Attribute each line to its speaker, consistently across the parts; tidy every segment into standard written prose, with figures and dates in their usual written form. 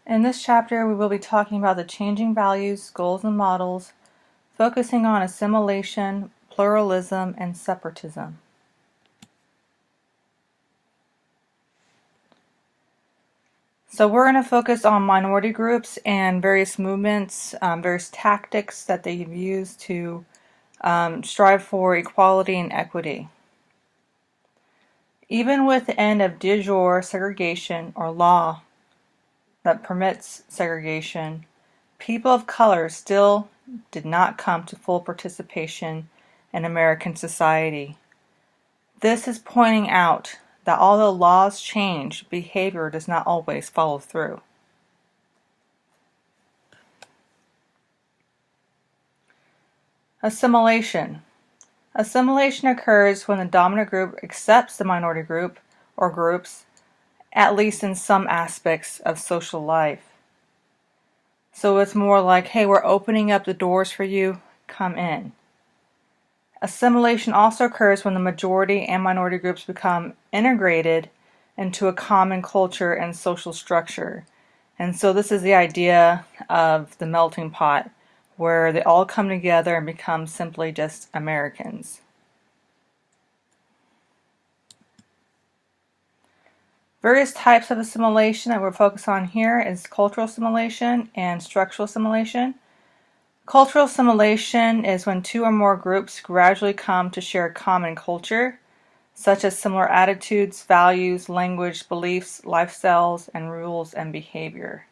Speaker 1: In this chapter, we will be talking about the changing values, goals, and models, focusing on assimilation, pluralism, and separatism. So we're going to focus on minority groups and various movements, various tactics that they've used to strive for equality and equity. Even with the end of de jure segregation or law that permits segregation, people of color still did not come to full participation in American society. This is pointing out that although laws change, behavior does not always follow through. Assimilation. Assimilation occurs when the dominant group accepts the minority group or groups, at least in some aspects of social life. So it's more like, hey, we're opening up the doors for you, come in. Assimilation also occurs when the majority and minority groups become integrated into a common culture and social structure. And so this is the idea of the melting pot, where they all come together and become simply just Americans. Various types of assimilation that we're focused on here is cultural assimilation and structural assimilation. Cultural assimilation is when two or more groups gradually come to share a common culture, such as similar attitudes, values, language, beliefs, lifestyles, and rules and behavior.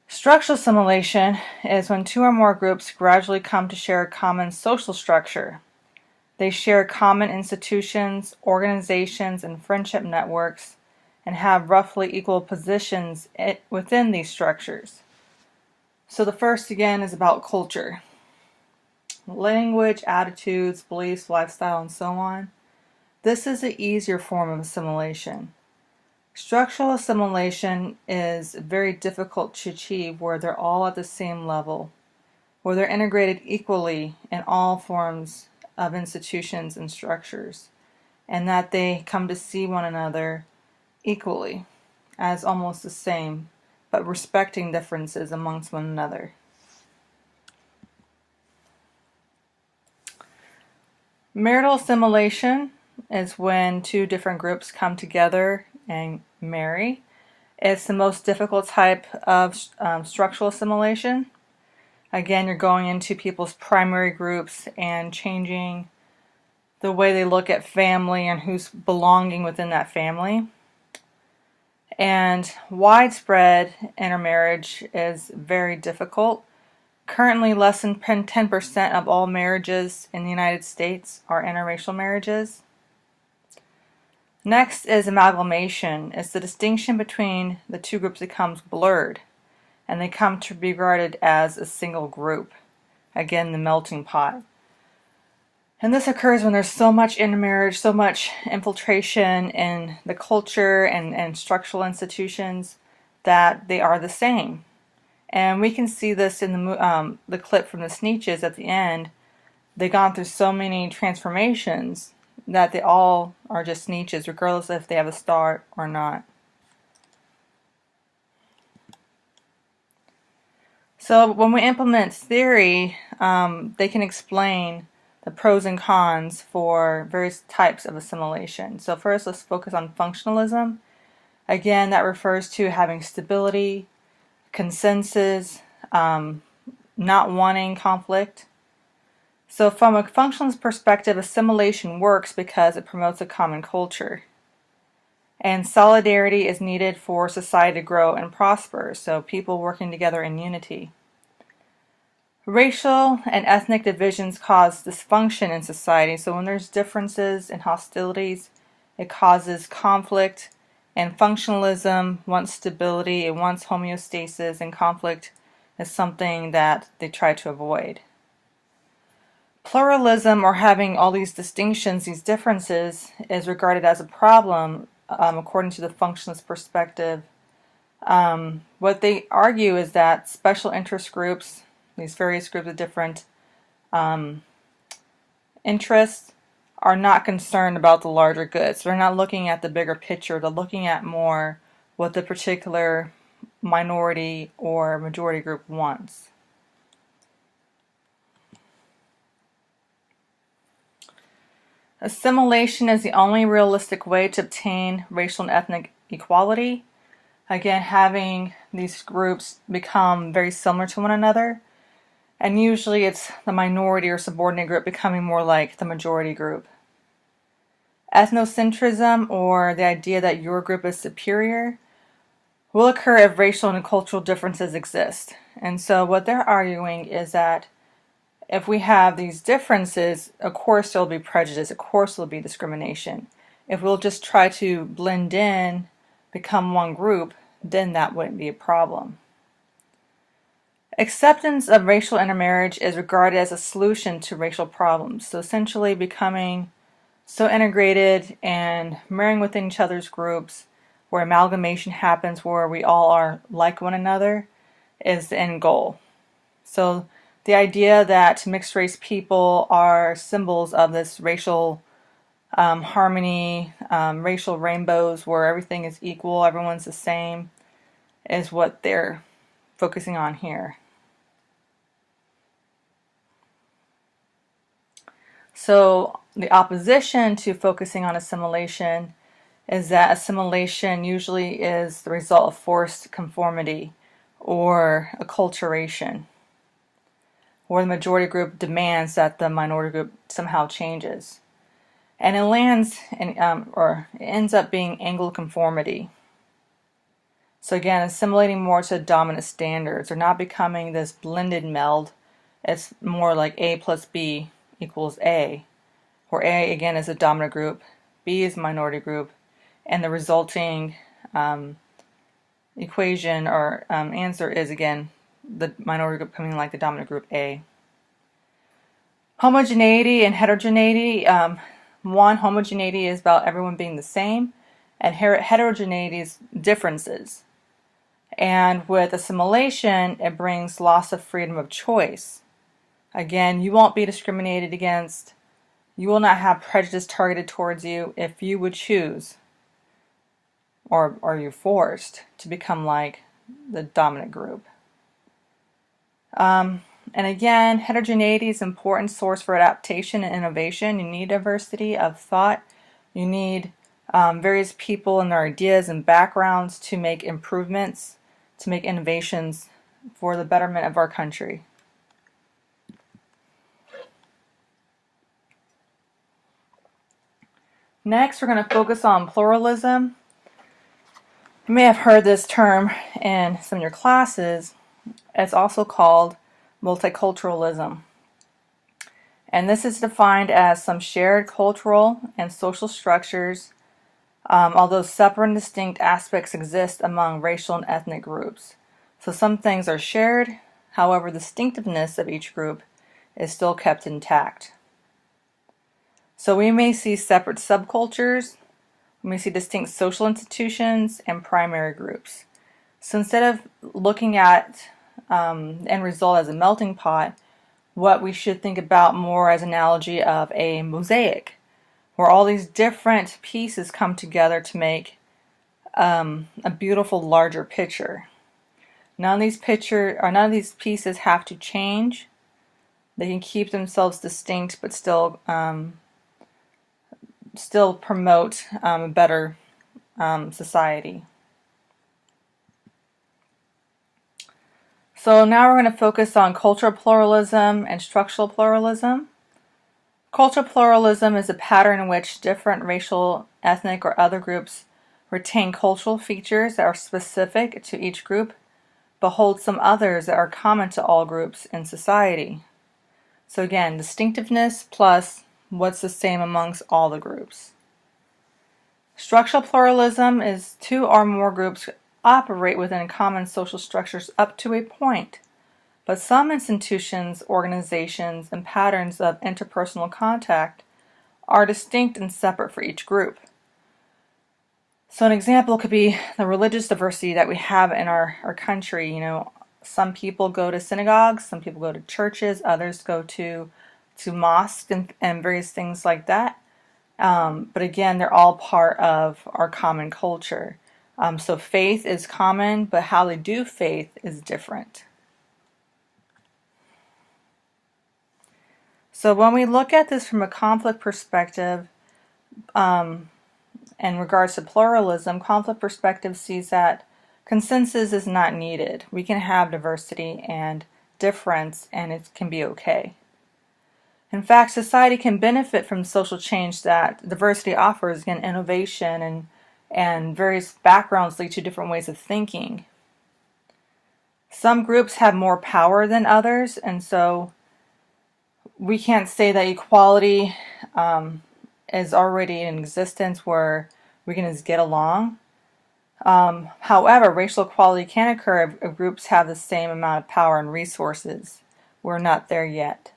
Speaker 1: Structural assimilation is when two or more groups gradually come to share a common social structure. They share common institutions, organizations, and friendship networks, and have roughly equal positions within these structures. So the first, again, is about culture. Language, attitudes, beliefs, lifestyle, and so on. This is the easier form of assimilation. Structural assimilation is very difficult to achieve, where they're all at the same level, where they're integrated equally in all forms of institutions and structures, and that they come to see one another equally as almost the same, but respecting differences amongst one another. Marital assimilation is when two different groups come together and marry. It's the most difficult type of structural assimilation. Again, you're going into people's primary groups and changing the way they look at family and who's belonging within that family. And widespread intermarriage is very difficult. Currently, less than 10% of all marriages in the United States are interracial marriages. Next is amalgamation. It's the distinction between the two groups becomes blurred, and they come to be regarded as a single group. Again, the melting pot. And this occurs when there's so much intermarriage, so much infiltration in the culture and structural institutions that they are the same. And we can see this in the clip from the Sneetches at the end. They've gone through so many transformations that they all are just Sneetches, regardless if they have a star or not. So when we implement theory, they can explain the pros and cons for various types of assimilation. So first, let's focus on functionalism. Again, that refers to having stability, consensus, not wanting conflict. So from a functionalist perspective, assimilation works because it promotes a common culture. And solidarity is needed for society to grow and prosper, so people working together in unity. Racial and ethnic divisions cause dysfunction in society, so when there's differences and hostilities, it causes conflict, and functionalism wants stability, it wants homeostasis, and conflict is something that they try to avoid. Pluralism, or having all these distinctions, these differences, is regarded as a problem according to the functionalist perspective. What they argue is that special interest groups, these various groups of different interests, are not concerned about the larger good. So they're not looking at the bigger picture. They're looking at more what the particular minority or majority group wants. Assimilation is the only realistic way to obtain racial and ethnic equality. Again, having these groups become very similar to one another, and usually it's the minority or subordinate group becoming more like the majority group. Ethnocentrism, or the idea that your group is superior, will occur if racial and cultural differences exist. And so what they're arguing is that if we have these differences, of course there will be prejudice, of course there will be discrimination. If we'll just try to blend in, become one group, then that wouldn't be a problem. Acceptance of racial intermarriage is regarded as a solution to racial problems. So essentially becoming so integrated and marrying within each other's groups where amalgamation happens, where we all are like one another, is the end goal. So the idea that mixed race people are symbols of this racial harmony, racial rainbows where everything is equal, everyone's the same, is what they're focusing on here. So the opposition to focusing on assimilation is that assimilation usually is the result of forced conformity or acculturation, where the majority group demands that the minority group somehow changes. And it lands in, or it ends up being Anglo conformity. So again, assimilating more to dominant standards, or not becoming this blended meld. It's more like A plus B equals A, where A again is a dominant group, B is a minority group, and the resulting equation or answer is again the minority group coming like the dominant group A. Homogeneity and heterogeneity. Homogeneity is about everyone being the same, and heterogeneity is differences. And with assimilation, it brings loss of freedom of choice. Again, you won't be discriminated against. You will not have prejudice targeted towards you if you would choose, or you're forced to become like the dominant group. And again, heterogeneity is an important source for adaptation and innovation. You need diversity of thought. You need various people and their ideas and backgrounds to make improvements, to make innovations for the betterment of our country. Next, we're going to focus on pluralism. You may have heard this term in some of your classes. It's also called multiculturalism. And this is defined as some shared cultural and social structures, although separate and distinct aspects exist among racial and ethnic groups. So some things are shared, however, the distinctiveness of each group is still kept intact. So we may see separate subcultures, we may see distinct social institutions and primary groups. So instead of looking at the end result as a melting pot, what we should think about more as an analogy of a mosaic, where all these different pieces come together to make a beautiful larger picture. None of these pieces have to change. They can keep themselves distinct, but still promote a better society. So now we're going to focus on cultural pluralism and structural pluralism. Cultural pluralism is a pattern in which different racial, ethnic, or other groups retain cultural features that are specific to each group, but hold some others that are common to all groups in society. So again, distinctiveness plus what's the same amongst all the groups. Structural pluralism is two or more groups operate within common social structures up to a point, but some institutions, organizations, and patterns of interpersonal contact are distinct and separate for each group. So an example could be the religious diversity that we have in our country. You know, some people go to synagogues, some people go to churches, others go to mosques and various things like that. But again, they're all part of our common culture. So faith is common, but how they do faith is different. So when we look at this from a conflict perspective, in regards to pluralism, conflict perspective sees that consensus is not needed. We can have diversity and difference, and it can be okay. In fact, society can benefit from social change that diversity offers. Again, innovation and various backgrounds lead to different ways of thinking. Some groups have more power than others, and so we can't say that equality is already in existence where we can just get along. However, racial equality can occur if groups have the same amount of power and resources. We're not there yet.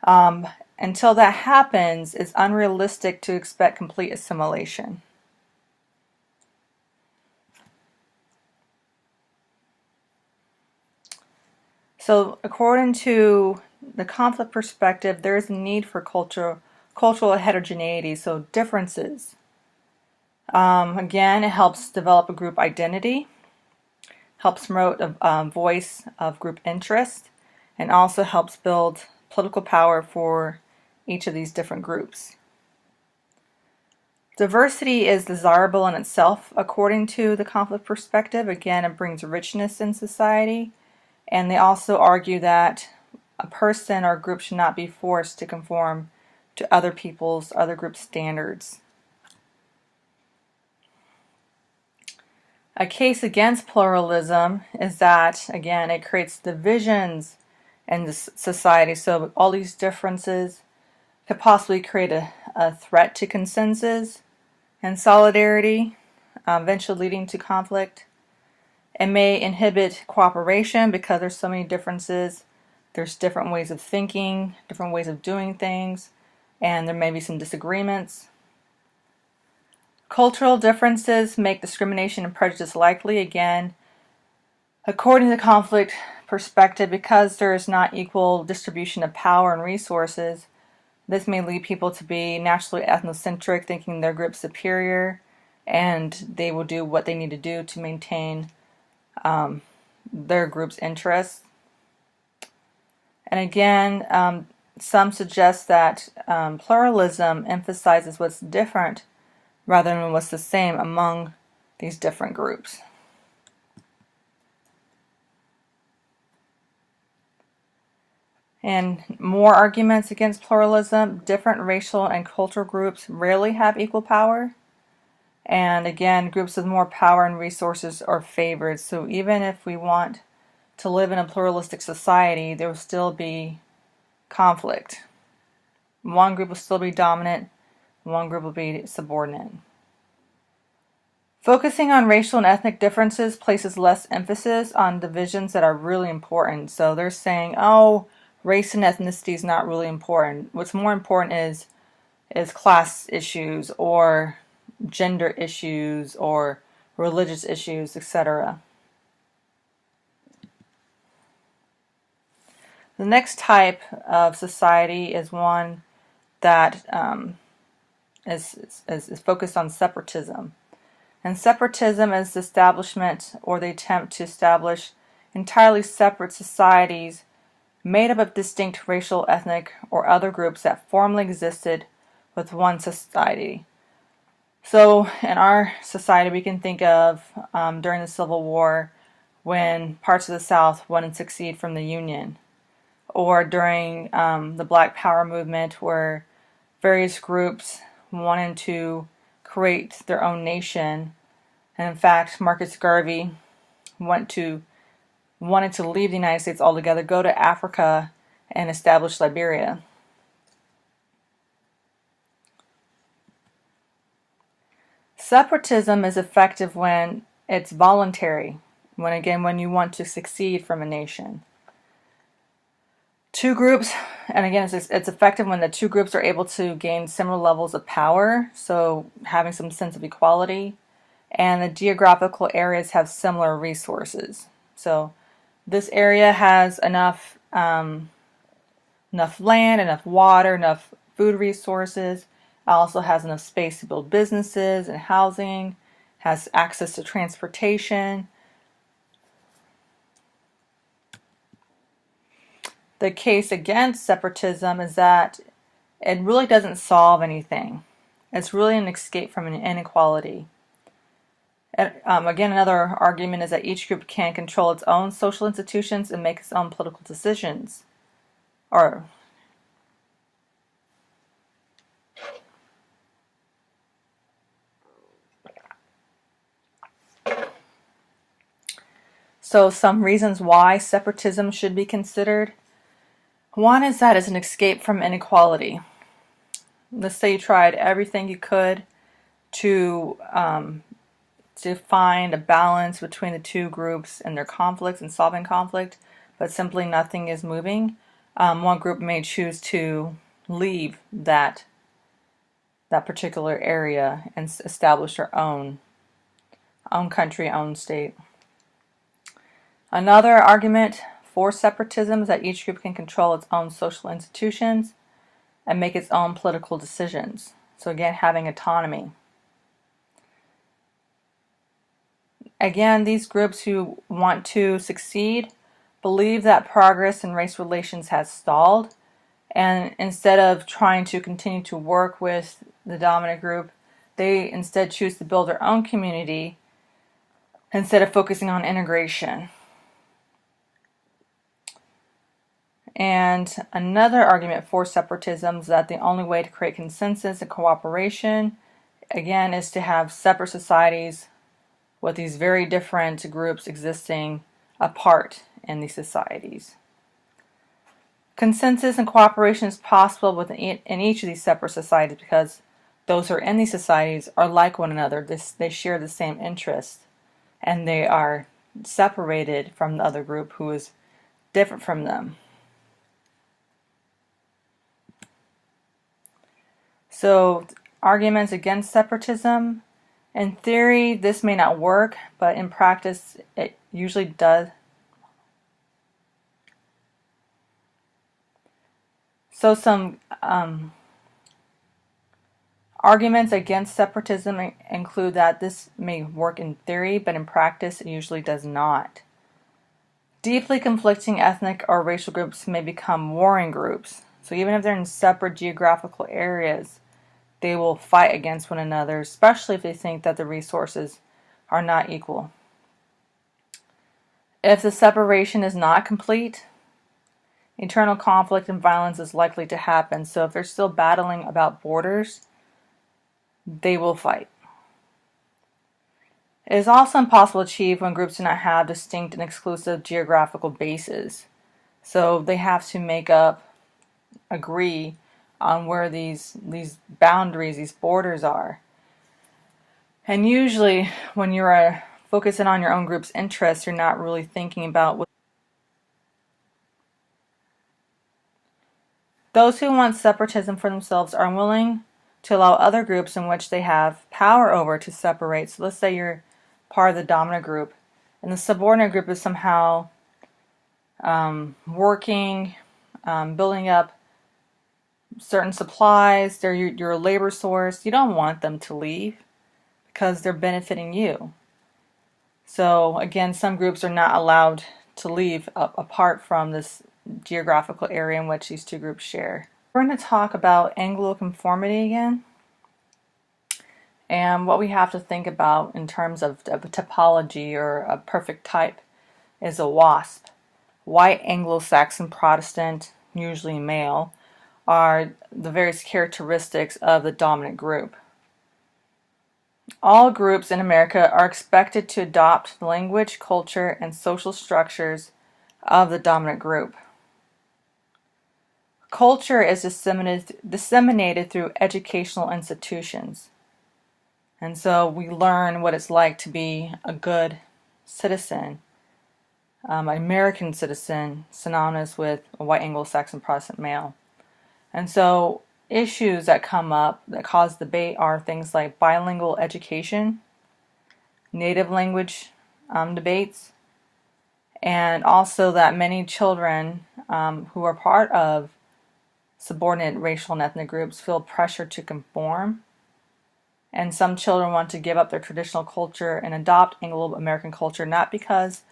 Speaker 1: Until that happens, it's unrealistic to expect complete assimilation. So according to the conflict perspective, there is a need for cultural heterogeneity, so differences. Again, it helps develop a group identity, helps promote a voice of group interest, and also helps build political power for each of these different groups. Diversity is desirable in itself, according to the conflict perspective. Again, it brings richness in society, and they also argue that a person or group should not be forced to conform to other group standards. A case against pluralism is that, again, it creates divisions in the society. So all these differences could possibly create a threat to consensus and solidarity, eventually leading to conflict. It may inhibit cooperation because there's so many differences. There's different ways of thinking, different ways of doing things, and there may be some disagreements. Cultural differences make discrimination and prejudice likely. Again, according to the conflict perspective, because there is not equal distribution of power and resources, this may lead people to be naturally ethnocentric, thinking their group's superior, and they will do what they need to do to maintain their group's interests. And again, some suggest that pluralism emphasizes what's different rather than what's the same among these different groups. And more arguments against pluralism: different racial and cultural groups rarely have equal power. And again, groups with more power and resources are favored. So even if we want to live in a pluralistic society, there will still be conflict. One group will still be dominant, one group will be subordinate. Focusing on racial and ethnic differences places less emphasis on divisions that are really important. So they're saying, oh, race and ethnicity is not really important. What's more important is class issues or gender issues or religious issues, etc. The next type of society is one that is focused on separatism. And separatism is the establishment or the attempt to establish entirely separate societies made up of distinct racial, ethnic, or other groups that formerly existed with one society. So in our society, we can think of during the Civil War when parts of the South wanted to secede from the Union, or during the Black Power movement where various groups wanted to create their own nation. And in fact, Marcus Garvey wanted to leave the United States altogether, go to Africa and establish Liberia. Separatism is effective when it's voluntary, when you want to succeed from a nation. Two groups, and again, it's effective when the two groups are able to gain similar levels of power, so having some sense of equality, and the geographical areas have similar resources. So this area has enough land, enough water, enough food resources. It also has enough space to build businesses and housing, has access to transportation. The case against separatism is that it really doesn't solve anything. It's really an escape from an inequality. Again, another argument is that each group can control its own social institutions and make its own political decisions. So some reasons why separatism should be considered. One is that it's an escape from inequality. Let's say you tried everything you could to find a balance between the two groups and their conflicts and solving conflict, but simply nothing is moving. One group may choose to leave that particular area and establish their own country, own state. Another argument for separatism is that each group can control its own social institutions and make its own political decisions. So again, having autonomy. Again, these groups who want to succeed believe that progress in race relations has stalled, and instead of trying to continue to work with the dominant group, they instead choose to build their own community instead of focusing on integration. And another argument for separatism is that the only way to create consensus and cooperation, again, is to have separate societies with these very different groups existing apart in these societies. Consensus and cooperation is possible in each of these separate societies because those who are in these societies are like one another. They share the same interests, and they are separated from the other group who is different from them. So, arguments against separatism. In theory, this may not work, but in practice, it usually does. So some arguments against separatism include that this may work in theory, but in practice, it usually does not. Deeply conflicting ethnic or racial groups may become warring groups. So even if they're in separate geographical areas, they will fight against one another, especially if they think that the resources are not equal. If the separation is not complete, internal conflict and violence is likely to happen. So if they're still battling about borders, they will fight. It is also impossible to achieve when groups do not have distinct and exclusive geographical bases. So they have to agree on where these boundaries, these borders are. And usually when you're focusing on your own group's interests, you're not really thinking about what those who want separatism for themselves are unwilling to allow other groups in which they have power over to separate. So let's say you're part of the dominant group, and the subordinate group is somehow working, building up certain supplies, they're your labor source. You don't want them to leave because they're benefiting you. So again, some groups are not allowed to leave apart from this geographical area in which these two groups share. We're going to talk about Anglo conformity again. And what we have to think about in terms of a topology or a perfect type is a WASP. White Anglo-Saxon Protestant, usually male, are the various characteristics of the dominant group. All groups in America are expected to adopt the language, culture, and social structures of the dominant group. Culture is disseminated through educational institutions. And so we learn what it's like to be a good citizen, an American citizen, synonymous with a white Anglo-Saxon Protestant male. And so issues that come up that cause debate are things like bilingual education, native language debates, and also that many children who are part of subordinate racial and ethnic groups feel pressure to conform And some children want to give up their traditional culture and adopt Anglo-American culture, not because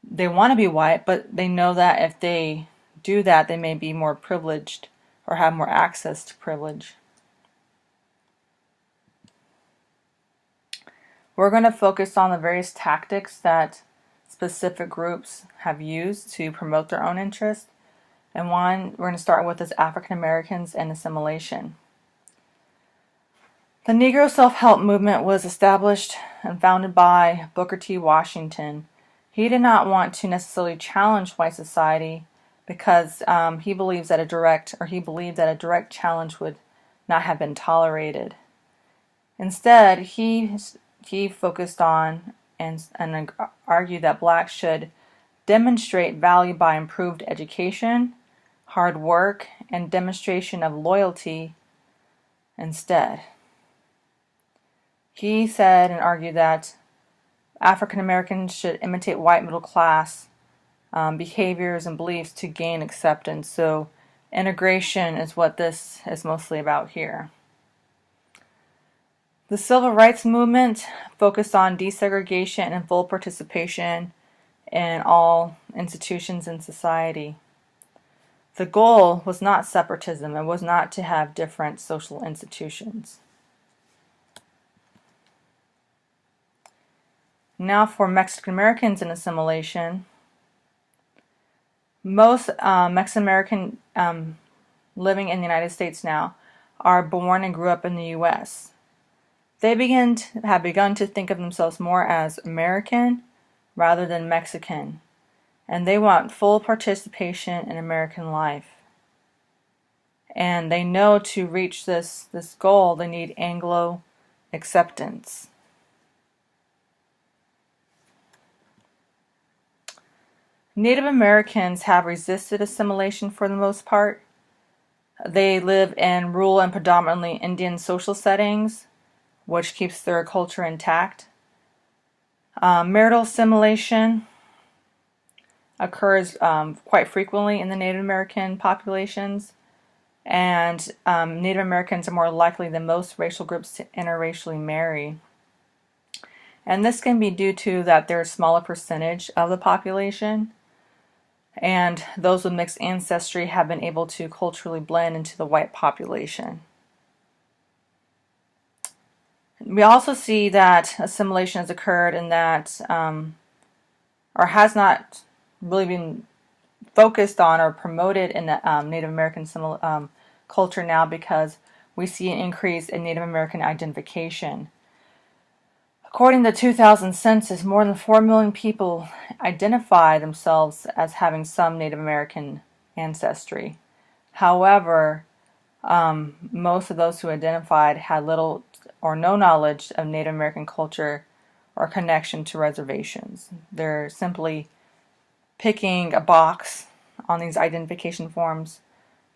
Speaker 1: they want to be white, but they know that if they do that, they may be more privileged or have more access to privilege. We're going to focus on the various tactics that specific groups have used to promote their own interests. And one we're going to start with is African Americans and assimilation. The Negro self-help movement was established and founded by Booker T. Washington. He did not want to necessarily challenge white society because he believed that a direct challenge would not have been tolerated. Instead, he focused on and argued that blacks should demonstrate value by improved education, hard work, and demonstration of loyalty instead. He said and argued that African Americans should imitate white middle class behaviors and beliefs to gain acceptance. So integration is what this is mostly about here. The Civil Rights Movement focused on desegregation and full participation in all institutions in society. The goal was not separatism. It was not to have different social institutions. Now for Mexican Americans in assimilation. Most Mexican American living in the United States now are born and grew up in the U.S. They have begun to think of themselves more as American rather than Mexican, and they want full participation in American life. And they know to reach this goal, they need Anglo acceptance. Native Americans have resisted assimilation for the most part. They live in rural and predominantly Indian social settings, which keeps their culture intact. Marital assimilation occurs quite frequently in the Native American populations, and Native Americans are more likely than most racial groups to interracially marry. And this can be due to that they're a smaller percentage of the population, and those with mixed ancestry have been able to culturally blend into the white population. We also see that assimilation has occurred in that, or has not really been focused on or promoted in the Native American culture now, because we see an increase in Native American identification. According to the 2000 census, more than 4 million people identify themselves as having some Native American ancestry. However, most of those who identified had little or no knowledge of Native American culture or connection to reservations. They're simply picking a box on these identification forms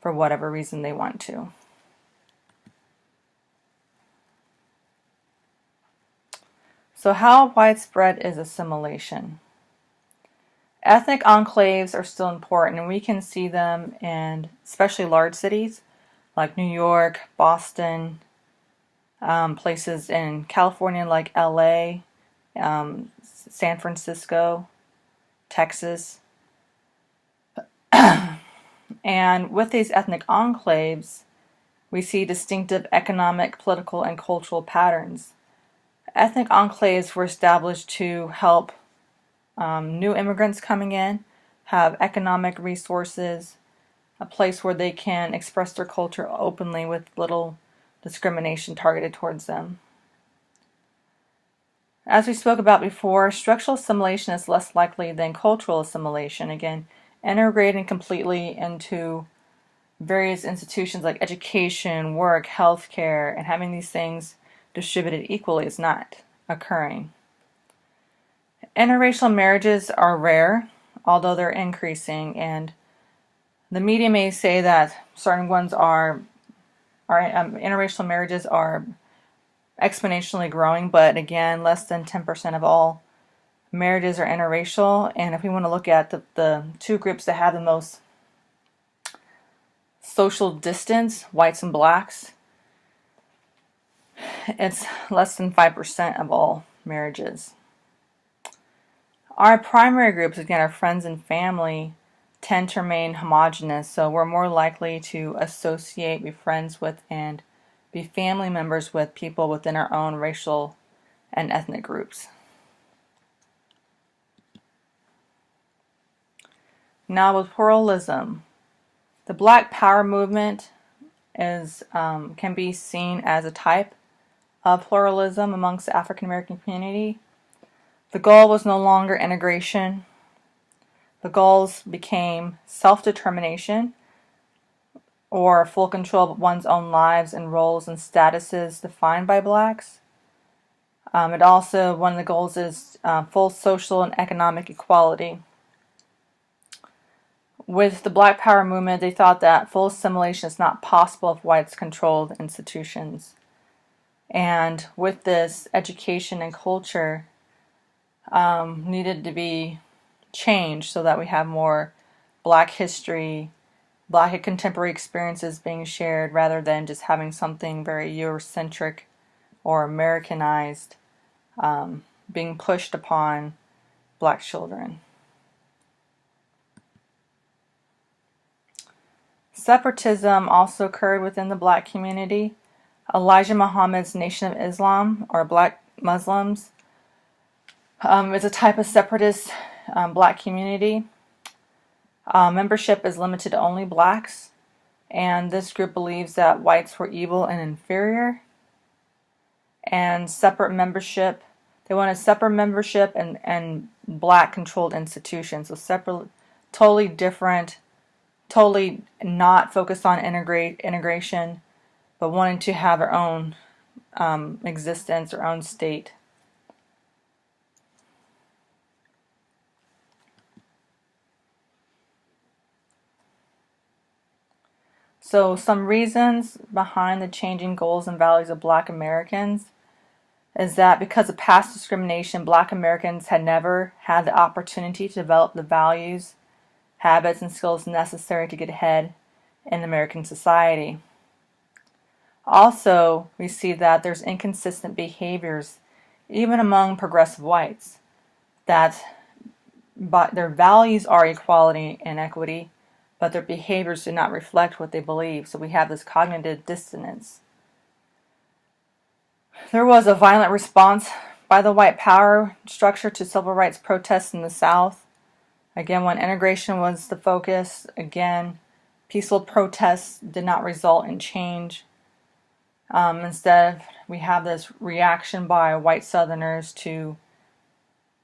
Speaker 1: for whatever reason they want to. So how widespread is assimilation? Ethnic enclaves are still important, and we can see them in especially large cities like New York, Boston, places in California like LA, San Francisco, Texas. And with these ethnic enclaves, we see distinctive economic, political, and cultural patterns. Ethnic enclaves were established to help new immigrants coming in have economic resources, a place where they can express their culture openly with little discrimination targeted towards them. As we spoke about before, structural assimilation is less likely than cultural assimilation. Again, integrating completely into various institutions like education, work, healthcare, and having these things distributed equally is not occurring. Interracial marriages are rare, although they're increasing, and the media may say that certain ones interracial marriages are exponentially growing, but again, less than 10% of all marriages are interracial. And if we want to look at the two groups that have the most social distance, whites and blacks, It's less than 5% of all marriages. Our primary groups, again, our friends and family, tend to remain homogenous, so we're more likely to associate, be friends with, and be family members with people within our own racial and ethnic groups. Now with pluralism, the Black Power movement can be seen as a type of pluralism amongst the African American community. The goal was no longer integration. The goals became self-determination, or full control of one's own lives and roles and statuses defined by blacks. One of the goals is full social and economic equality. With the Black Power movement, they thought that full assimilation is not possible if whites controlled institutions. And with this, education and culture needed to be changed so that we have more Black history, Black contemporary experiences being shared rather than just having something very Eurocentric or Americanized being pushed upon Black children. Separatism also occurred within the Black community. Elijah Muhammad's Nation of Islam, or Black Muslims, is a type of separatist Black community. Membership is limited to only blacks, and this group believes that whites were evil and inferior. And they want a separate membership and black controlled institutions. So separate, totally different, totally not focused on integration, but wanting to have their own existence, their own state. So some reasons behind the changing goals and values of Black Americans is that because of past discrimination, Black Americans had never had the opportunity to develop the values, habits, and skills necessary to get ahead in American society. Also, we see that there's inconsistent behaviors, even among progressive whites, that their values are equality and equity, but their behaviors do not reflect what they believe. So we have this cognitive dissonance. There was a violent response by the white power structure to civil rights protests in the South. Again, when integration was the focus, again, peaceful protests did not result in change. Instead, we have this reaction by white Southerners to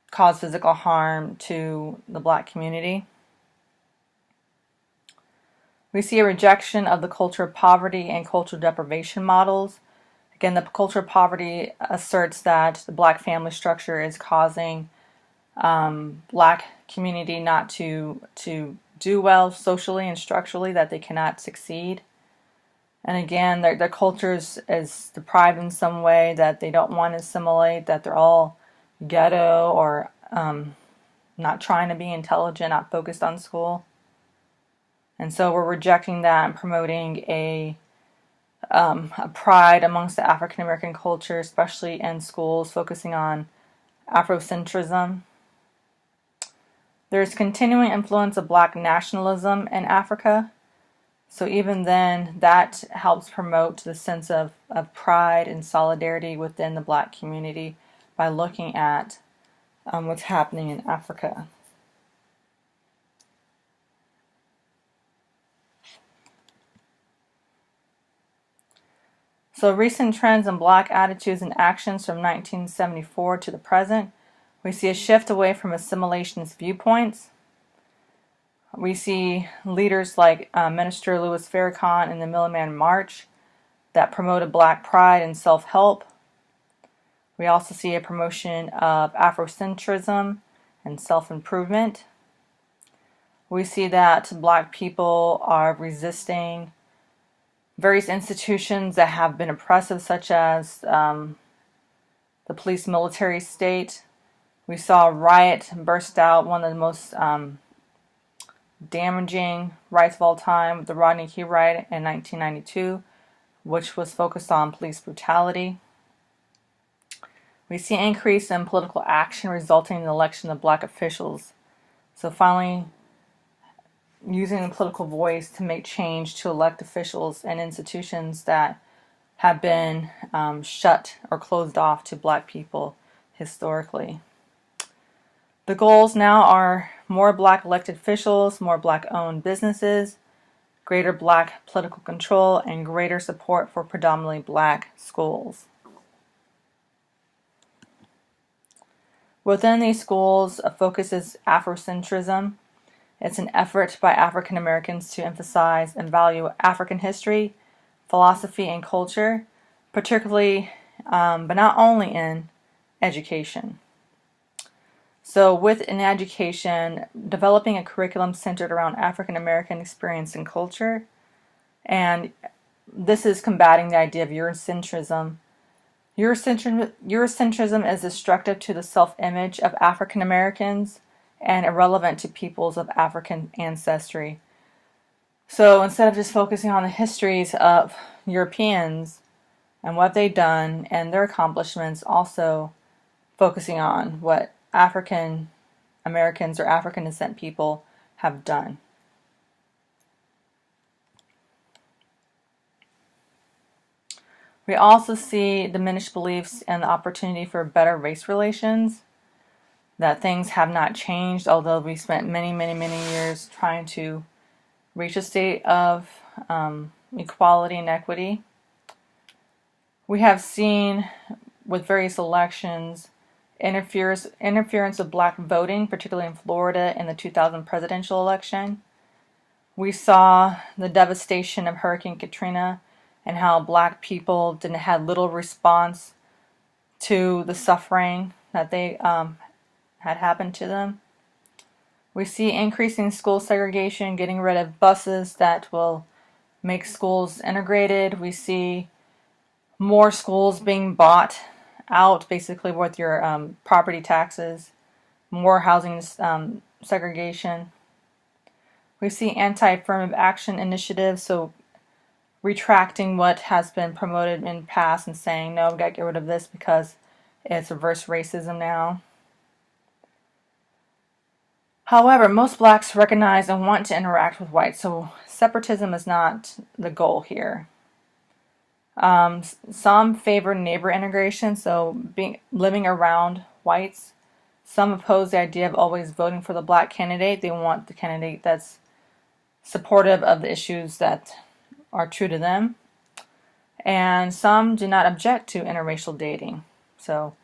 Speaker 1: cause physical harm to the Black community. We see a rejection of the culture of poverty and cultural deprivation models. Again, the culture of poverty asserts that the Black family structure is causing Black community not to do well socially and structurally, that they cannot succeed. And again, their culture is deprived in some way, that they don't want to assimilate, that they're all ghetto or not trying to be intelligent, not focused on school. And so we're rejecting that and promoting a pride amongst the African American culture, especially in schools, focusing on Afrocentrism. There's continuing influence of Black nationalism in Africa. So even then, that helps promote the sense of pride and solidarity within the Black community by looking at what's happening in Africa. So recent trends in Black attitudes and actions from 1974 to the present, we see a shift away from assimilationist viewpoints. We see leaders like Minister Louis Farrakhan in the Milliman March that promoted Black pride and self-help. We also see a promotion of Afrocentrism and self-improvement. We see that Black people are resisting various institutions that have been oppressive, such as the police military state. We saw a riot burst out, one of the most damaging riots of all time, the Rodney King riot in 1992, which was focused on police brutality. We see an increase in political action resulting in the election of black officials. So finally, using the political voice to make change to elect officials and institutions that have been shut or closed off to black people historically. The goals now are more black elected officials, more black-owned businesses, greater black political control, and greater support for predominantly black schools. Within these schools, a focus is Afrocentrism. It's an effort by African Americans to emphasize and value African history, philosophy, and culture, particularly, but not only in education. So within education, developing a curriculum centered around African American experience and culture, and this is combating the idea of Eurocentrism. Eurocentrism is destructive to the self-image of African Americans and irrelevant to peoples of African ancestry. So instead of just focusing on the histories of Europeans and what they've done and their accomplishments, also focusing on what African Americans or African descent people have done. We also see diminished beliefs in the opportunity for better race relations, that things have not changed, although we spent many, many, many years trying to reach a state of equality and equity. We have seen with various elections interference of black voting, particularly in Florida in the 2000 presidential election. We saw the devastation of Hurricane Katrina and how black people had little response to the suffering that they had happened to them. We see increasing school segregation, getting rid of buses that will make schools integrated. We see more schools being bought out, basically with your property taxes, more housing segregation. We see anti-affirmative action initiatives, so retracting what has been promoted in the past and saying, no, we got to get rid of this because it's reverse racism now. However, most blacks recognize and want to interact with whites, so separatism is not the goal here. Some favor neighbor integration, so living around whites. Some oppose the idea of always voting for the black candidate. They want the candidate that's supportive of the issues that are true to them. And some do not object to interracial dating. So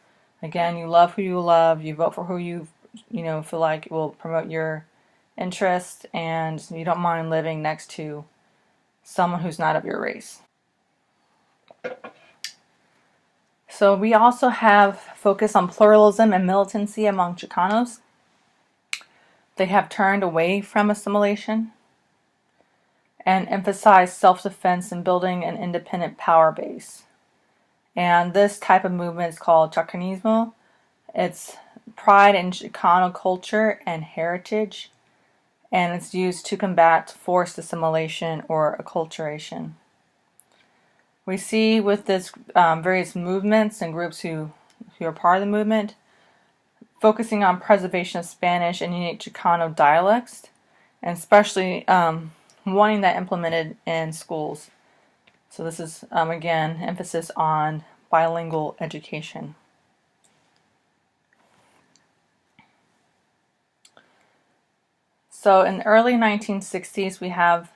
Speaker 1: again, you love who you love, you vote for who you feel like will promote your interest, and you don't mind living next to someone who's not of your race. So we also have focus on pluralism and militancy among Chicanos. They have turned away from assimilation and emphasized self-defense and building an independent power base. And this type of movement is called Chicanismo. It's pride in Chicano culture and heritage, and it's used to combat forced assimilation or acculturation. We see with this various movements and groups who are part of the movement focusing on preservation of Spanish and unique Chicano dialects, and especially wanting that implemented in schools. So this is, again, emphasis on bilingual education. So in the early 1960s, we have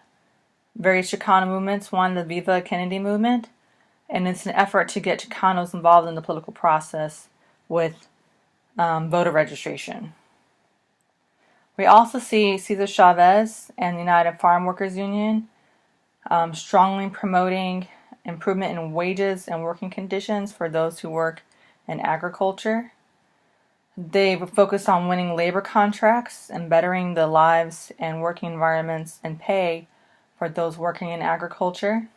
Speaker 1: various Chicano movements. One, the Viva Kennedy movement, and it's an effort to get Chicanos involved in the political process with voter registration. We also see Cesar Chavez and the United Farm Workers Union strongly promoting improvement in wages and working conditions for those who work in agriculture. They focus on winning labor contracts and bettering the lives and working environments and pay for those working in agriculture.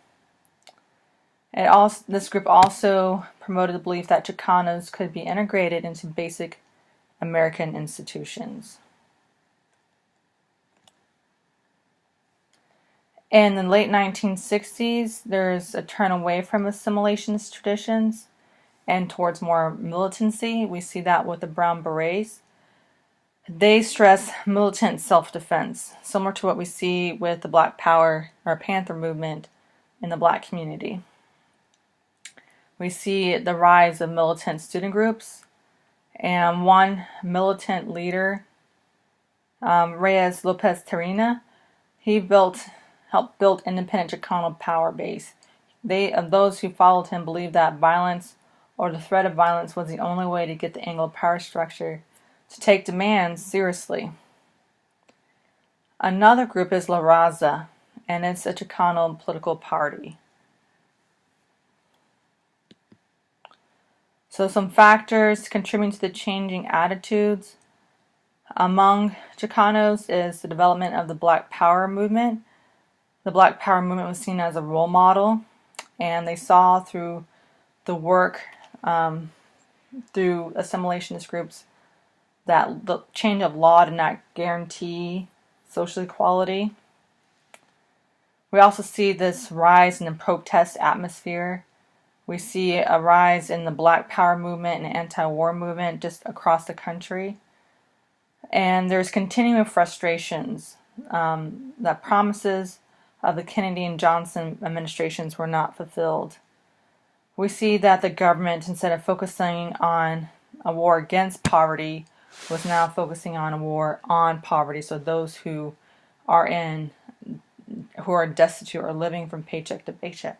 Speaker 1: This group also promoted the belief that Chicanos could be integrated into basic American institutions. In the late 1960s, there's a turn away from assimilationist traditions, and towards more militancy. We see that with the Brown Berets. They stress militant self-defense, similar to what we see with the Black Power or Panther movement in the Black community. We see the rise of militant student groups, and one militant leader, Reyes Lopez Terrina, he helped build independent Chicano power base. Those who followed him believed that violence or the threat of violence was the only way to get the Anglo power structure to take demands seriously. Another group is La Raza, and it's a Chicano political party. So some factors contributing to the changing attitudes among Chicanos is the development of the Black Power movement. The Black Power movement was seen as a role model, and they saw through the work through assimilationist groups that the change of law did not guarantee social equality. We also see this rise in the protest atmosphere. We see a rise in the Black Power movement and anti-war movement just across the country. And there's continuing frustrations that promises of the Kennedy and Johnson administrations were not fulfilled. We see that the government, instead of focusing on a war against poverty, was now focusing on a war on poverty. So those who are destitute or living from paycheck to paycheck.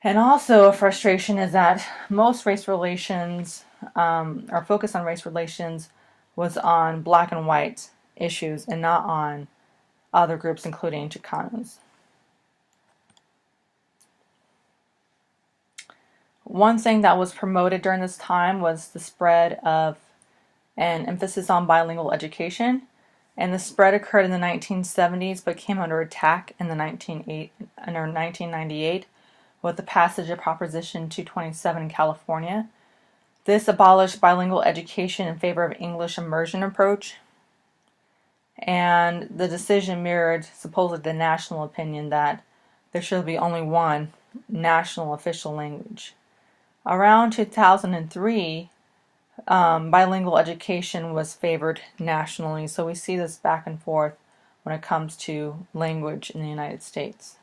Speaker 1: And also a frustration is that most race relations, our focus on race relations was on black and white issues and not on other groups, including Chicanos. One thing that was promoted during this time was the spread of an emphasis on bilingual education, and the spread occurred in the 1970s but came under attack in 1998 with the passage of Proposition 227 in California. This abolished bilingual education in favor of English immersion approach, and the decision mirrored supposedly the national opinion that there should be only one national official language. Around 2003, bilingual education was favored nationally, so we see this back and forth when it comes to language in the United States.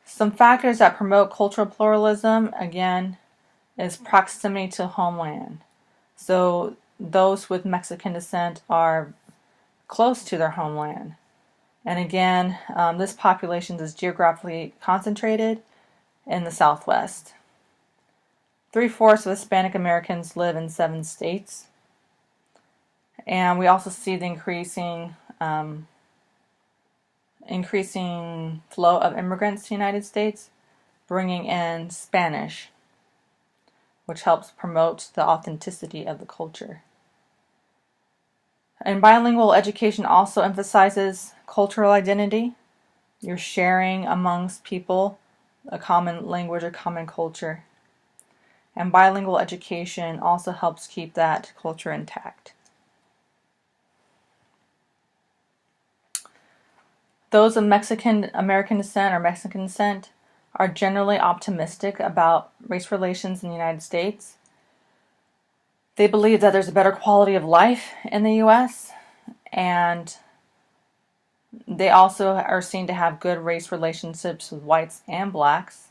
Speaker 1: Some factors that promote cultural pluralism, again, is proximity to homeland. So those with Mexican descent are close to their homeland. And again, this population is geographically concentrated in the Southwest. 3/4 of Hispanic Americans live in 7 states. And we also see the increasing flow of immigrants to the United States, bringing in Spanish, which helps promote the authenticity of the culture. And bilingual education also emphasizes cultural identity. You're sharing amongst people a common language, a common culture. And bilingual education also helps keep that culture intact. Those of Mexican American descent or Mexican descent are generally optimistic about race relations in the United States. They believe that there's a better quality of life in the U.S., and they also are seen to have good race relationships with whites and blacks.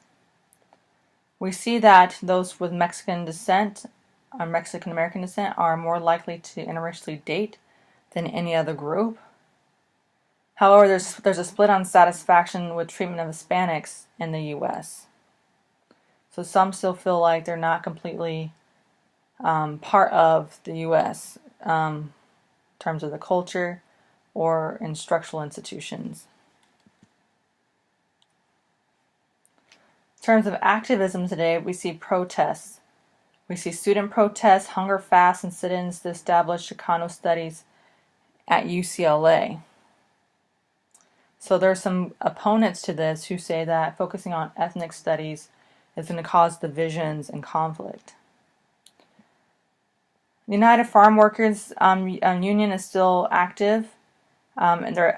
Speaker 1: We see that those with Mexican descent or Mexican American descent are more likely to interracially date than any other group. However, there's a split on satisfaction with treatment of Hispanics in the U.S. So some still feel like they're not completely part of the U.S. In terms of the culture or in structural institutions. In terms of activism today, we see protests. We see student protests, hunger fasts, and sit-ins to establish Chicano studies at UCLA. So there are some opponents to this who say that focusing on ethnic studies is going to cause divisions and conflict. The United Farm Workers Union is still active, and they're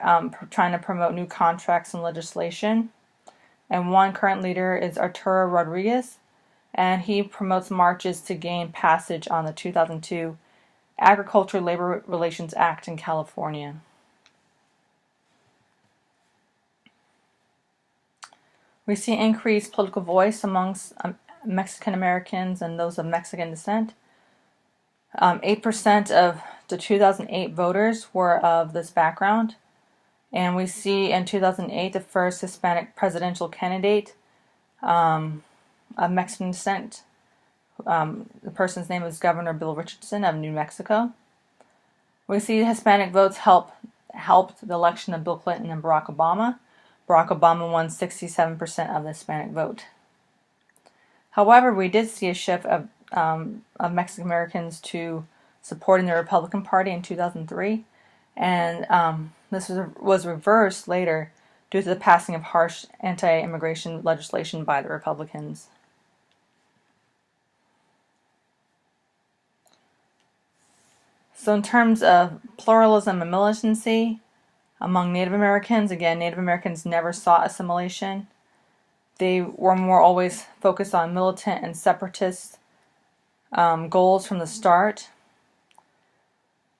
Speaker 1: trying to promote new contracts and legislation. and one current leader is Arturo Rodriguez, and he promotes marches to gain passage on the 2002 Agriculture Labor Relations Act in California. We see increased political voice amongst Mexican Americans and those of Mexican descent. 8% of the 2008 voters were of this background. And we see in 2008 the first Hispanic presidential candidate of Mexican descent. The person's name is Governor Bill Richardson of New Mexico. We see Hispanic votes helped the election of Bill Clinton and Barack Obama. Barack Obama won 67% of the Hispanic vote. However, we did see a shift of Mexican Americans to supporting the Republican Party in 2003, and this was reversed later due to the passing of harsh anti-immigration legislation by the Republicans. So in terms of pluralism and militancy, among Native Americans, again, Native Americans never sought assimilation. They were more always focused on militant and separatist goals from the start.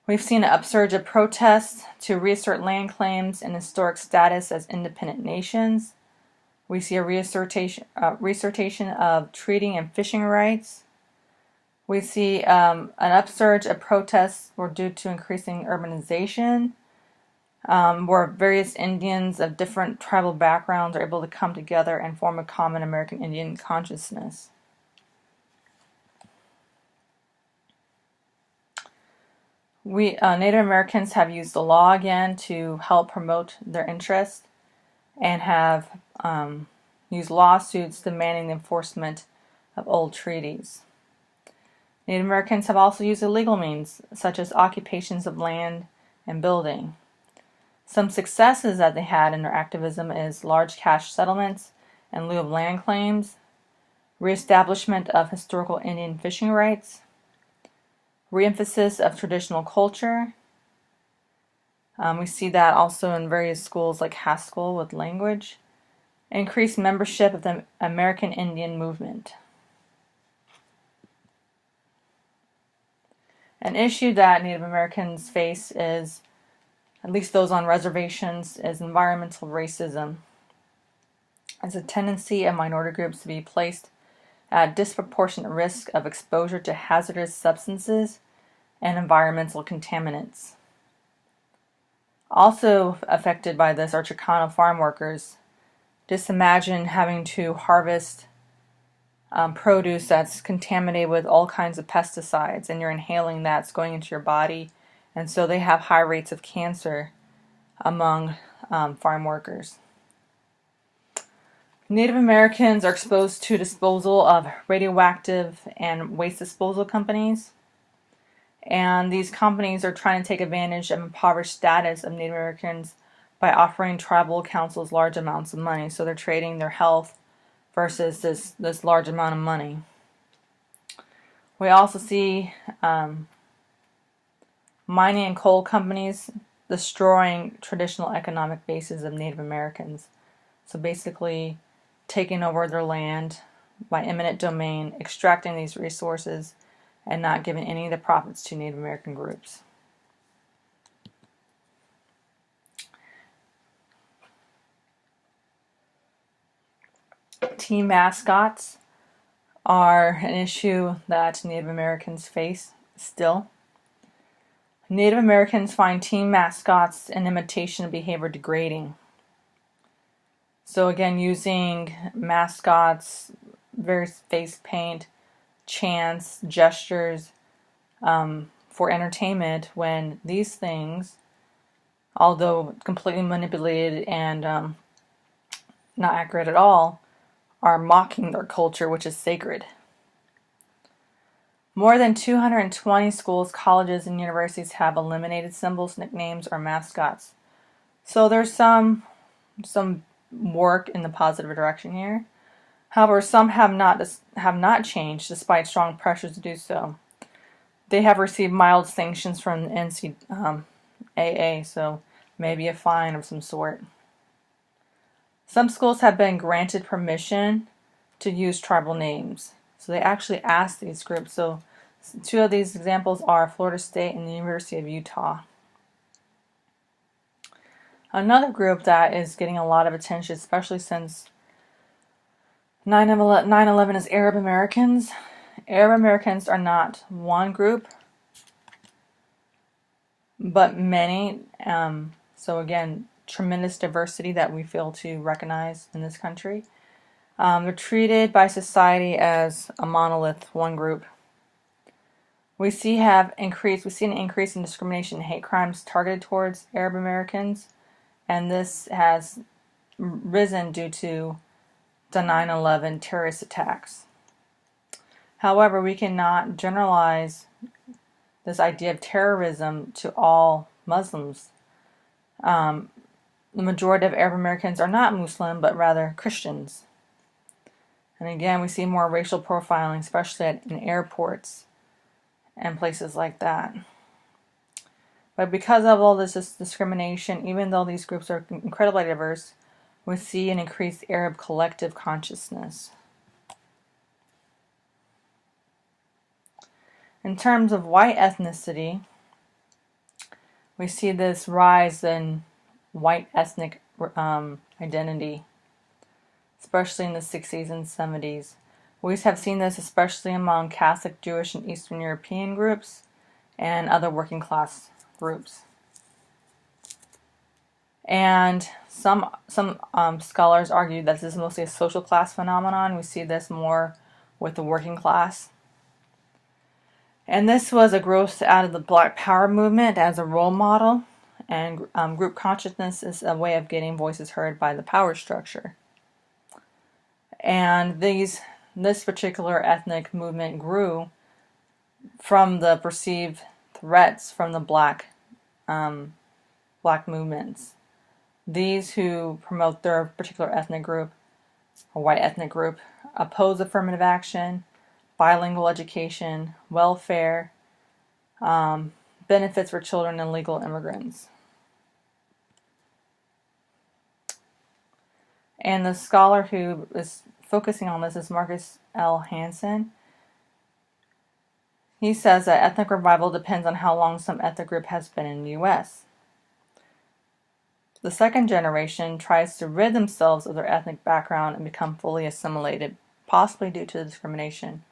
Speaker 1: We've seen an upsurge of protests to reassert land claims and historic status as independent nations. We see a reassertation of treating and fishing rights. We see an upsurge of protests were due to increasing urbanization, where various Indians of different tribal backgrounds are able to come together and form a common American Indian consciousness. Native Americans have used the law again to help promote their interests and have used lawsuits demanding the enforcement of old treaties. Native Americans have also used illegal means, such as occupations of land and building. Some successes that they had in their activism is large cash settlements in lieu of land claims, reestablishment of historical Indian fishing rights, reemphasis of traditional culture. We see that also in various schools like Haskell with language. Increased membership of the American Indian movement. An issue that Native Americans face is, at least those on reservations, is environmental racism. It's a tendency of minority groups to be placed at disproportionate risk of exposure to hazardous substances and environmental contaminants. Also affected by this are Chicano farm workers. Just imagine having to harvest produce that's contaminated with all kinds of pesticides, and you're inhaling that's going into your body, and so they have high rates of cancer among farm workers. Native Americans are exposed to disposal of radioactive and waste disposal companies, and these companies are trying to take advantage of impoverished status of Native Americans by offering tribal councils large amounts of money. So they're trading their health versus this large amount of money. We also see mining and coal companies destroying traditional economic bases of Native Americans. So basically taking over their land by eminent domain, extracting these resources, and not giving any of the profits to Native American groups. Team mascots are an issue that Native Americans face still. Native Americans find team mascots and imitation behavior degrading. So again, using mascots, various face paint, chants, gestures for entertainment, when these things, although completely manipulated and not accurate at all, are mocking their culture, which is sacred. More than 220 schools, colleges, and universities have eliminated symbols, nicknames, or mascots. So there's some work in the positive direction here. However, some have not changed despite strong pressures to do so. They have received mild sanctions from the NCAA, so maybe a fine of some sort. Some schools have been granted permission to use tribal names. So they actually ask these groups. So two of these examples are Florida State and the University of Utah. Another group that is getting a lot of attention, especially since 9/11, is Arab Americans. Arab Americans are not one group, but many. So again, tremendous diversity that we fail to recognize in this country. They're treated by society as a monolith, one group. We see an increase in discrimination and hate crimes targeted towards Arab Americans, and this has risen due to the 9/11 terrorist attacks. However, we cannot generalize this idea of terrorism to all Muslims. The majority of Arab Americans are not Muslim, but rather Christians. And again, we see more racial profiling, especially in airports and places like that. But because of all this discrimination, even though these groups are incredibly diverse, we see an increased Arab collective consciousness. In terms of white ethnicity, we see this rise in white ethnic identity, especially in the 60s and 70s. We have seen this especially among Catholic, Jewish, and Eastern European groups and other working class groups. And some scholars argue that this is mostly a social class phenomenon. We see this more with the working class. And this was a growth out of the Black Power movement as a role model. And group consciousness is a way of getting voices heard by the power structure. And this particular ethnic movement grew from the perceived threats from the black movements. These who promote their particular ethnic group, or white ethnic group, oppose affirmative action, bilingual education, welfare, benefits for children and legal immigrants. And the scholar who is focusing on this is Marcus L. Hansen. He says that ethnic revival depends on how long some ethnic group has been in the U.S. The second generation tries to rid themselves of their ethnic background and become fully assimilated, possibly due to the discrimination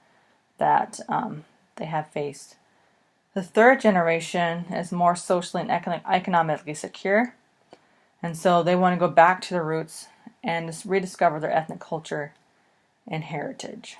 Speaker 1: that they have faced. The third generation is more socially and economically secure, and so they want to go back to their roots and just rediscover their ethnic culture and heritage.